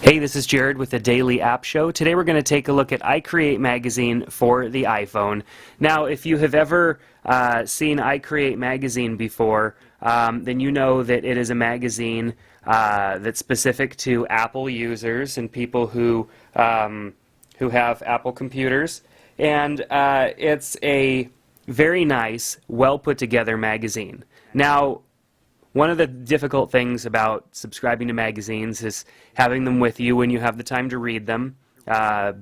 Hey, this is Jared with the Daily App Show. Today we're going to take a look at iCreate magazine for the iPhone. Now, if you have ever seen iCreate magazine before, then you know that it is a magazine that's specific to Apple users and people who have Apple computers. And it's a very nice, well put together magazine. Now, one of the difficult things about subscribing to magazines is having them with you when you have the time to read them,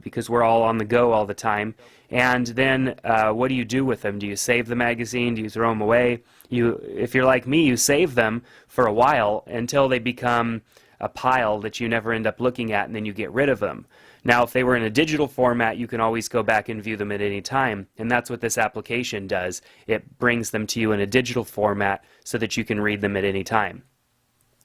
because we're all on the go all the time. And then what do you do with them? Do you save the magazine? Do you throw them away? If you're like me, you save them for a while until they become a pile that you never end up looking at, and then you get rid of them. Now, if they were in a digital format, you can always go back and view them at any time, and that's what this application does. It brings them to you in a digital format so that you can read them at any time.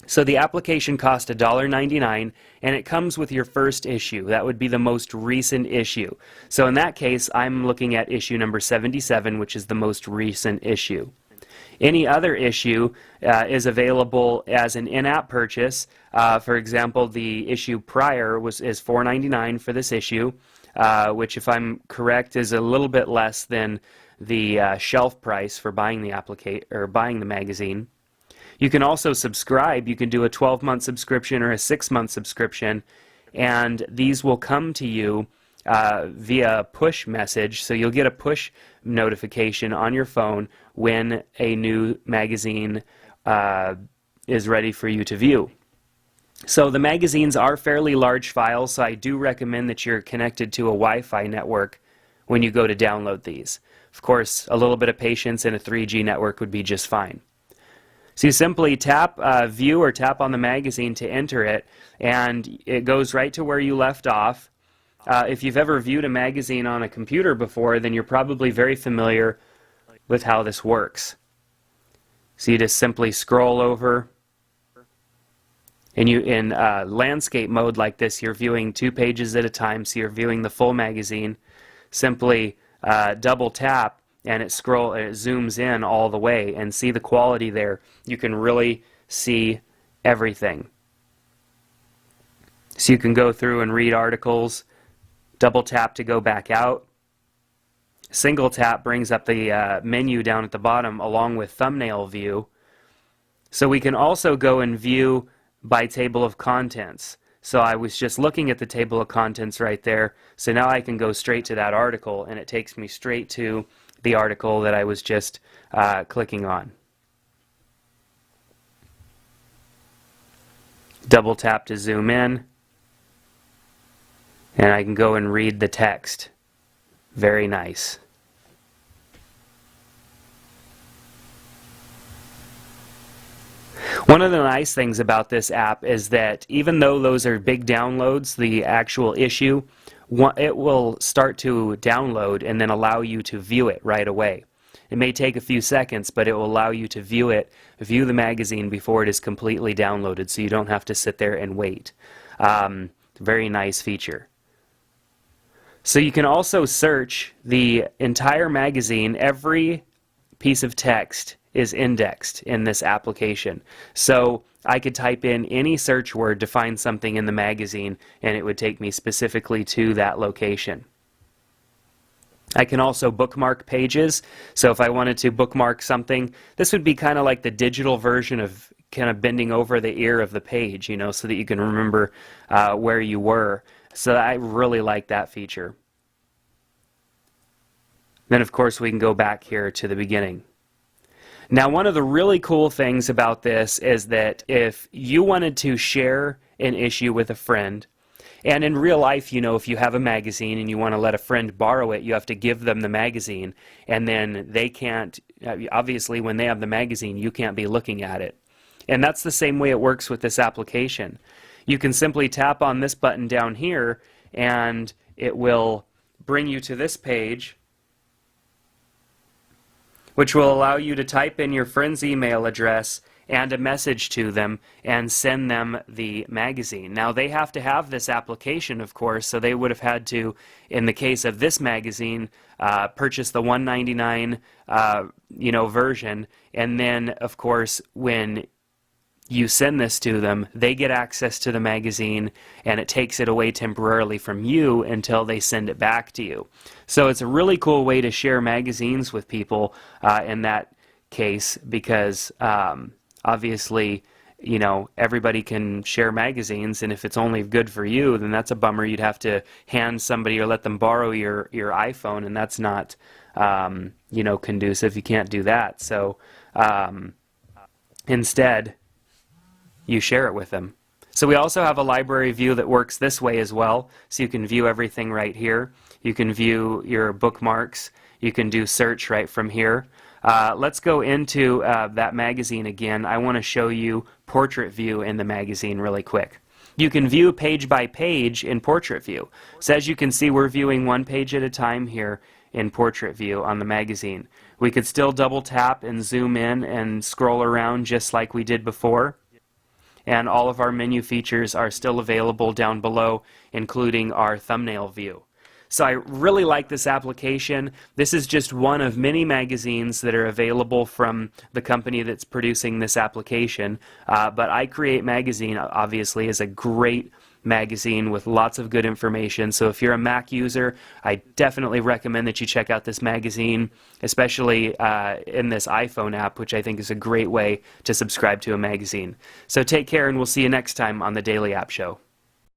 So the application costs $1.99, and it comes with your first issue. That would be the most recent issue. So in that case, I'm looking at issue number 77, which is the most recent issue. Any other issue is available as an in-app purchase. For example, the issue prior is $4.99 for this issue, which, if I'm correct, is a little bit less than the shelf price for buying the magazine. You can also subscribe. You can do a 12-month subscription or a 6-month subscription, and these will come to you via push message. So you'll get a push notification on your phone when a new magazine is ready for you to view. So the magazines are fairly large files, so I do recommend that you're connected to a Wi-Fi network when you go to download these. Of course, a little bit of patience and a 3G network would be just fine. So you simply tap view or tap on the magazine to enter it, and it goes right to where you left off. If you've ever viewed a magazine on a computer before, then you're probably very familiar with how this works. So you just simply scroll over, and in landscape mode like this, you're viewing 2 pages at a time, so you're viewing the full magazine. Simply double tap, and it zooms in all the way, and see the quality there. You can really see everything. So you can go through and read articles. Double tap to go back out. Single tap brings up the menu down at the bottom along with thumbnail view. So we can also go and view by table of contents. So I was just looking at the table of contents right there. So now I can go straight to that article, and it takes me straight to the article that I was just clicking on. Double tap to zoom in, and I can go and read the text. Very nice. One of the nice things about this app is that even though those are big downloads, the actual issue, it will start to download and then allow you to view it right away. It may take a few seconds, but it will allow you to view the magazine before it is completely downloaded, so you don't have to sit there and wait. Very nice feature. So you can also search the entire magazine. Every piece of text is indexed in this application. So I could type in any search word to find something in the magazine, and it would take me specifically to that location. I can also bookmark pages. So if I wanted to bookmark something, this would be kind of like the digital version of kind of bending over the ear of the page, you know, so that you can remember where you were. So I really like that feature. Then, of course, we can go back here to the beginning. Now, one of the really cool things about this is that if you wanted to share an issue with a friend, and in real life, you know, if you have a magazine and you want to let a friend borrow it, you have to give them the magazine, and then they can't, obviously when they have the magazine, you can't be looking at it. And that's the same way it works with this application. You can simply tap on this button down here, and it will bring you to this page, which will allow you to type in your friend's email address and a message to them and send them the magazine. Now, they have to have this application, of course, so they would have had to, in the case of this magazine, purchase the $1.99 version, and then, of course, when you send this to them, they get access to the magazine, and it takes it away temporarily from you until they send it back to you. So it's a really cool way to share magazines with people in that case, because obviously, you know, everybody can share magazines, and if it's only good for you, then that's a bummer. You'd have to hand somebody or let them borrow your iPhone, and that's not you know, conducive. You can't do that. So instead, you share it with them. So we also have a library view that works this way as well. So you can view everything right here. You can view your bookmarks. You can do search right from here. Let's go into that magazine again. I want to show you portrait view in the magazine really quick. You can view page by page in portrait view. So as you can see, we're viewing one page at a time here in portrait view on the magazine. We could still double tap and zoom in and scroll around just like we did before. And all of our menu features are still available down below, including our thumbnail view. So I really like this application. This is just one of many magazines that are available from the company that's producing this application. But iCreate Magazine obviously is a great magazine with lots of good information. So if you're a Mac user, I definitely recommend that you check out this magazine, especially in this iPhone app, which I think is a great way to subscribe to a magazine. So take care, and we'll see you next time on the Daily App Show.